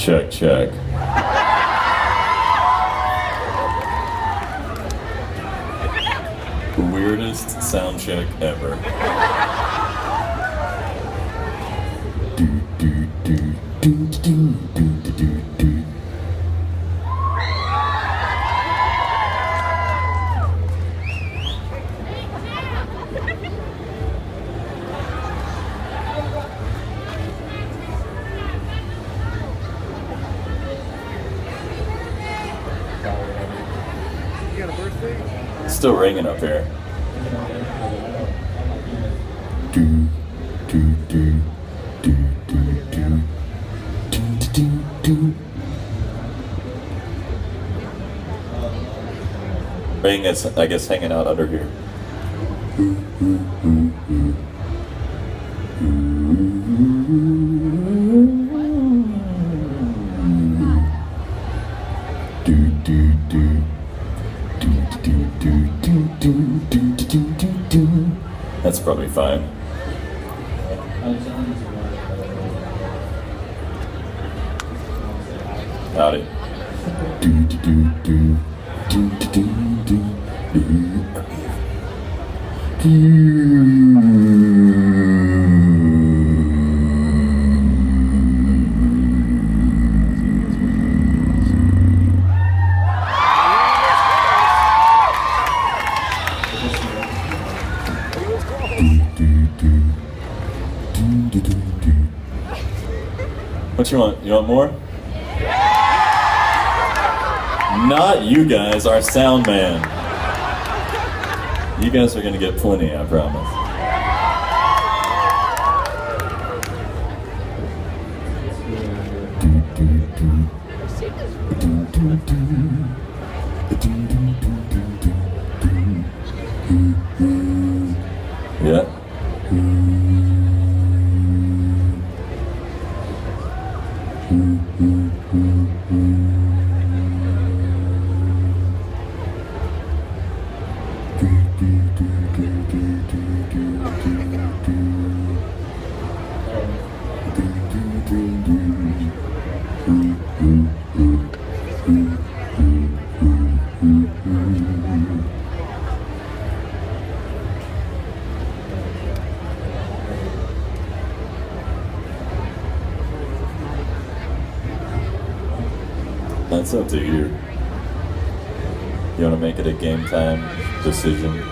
Check, check. Weirdest sound check ever. Do, do, do, do, do, do, do, do. You got a birthday? Still ringing up here. Do, do, do, do, do, do, do, do, do. Ring is, I guess, hanging out under here. Do, do, do. That's probably fine. Howdy. What you want? You want more? Not you guys, our sound man. You guys are gonna get plenty, I promise. Yeah. That's up to you. You want to make it a game time decision?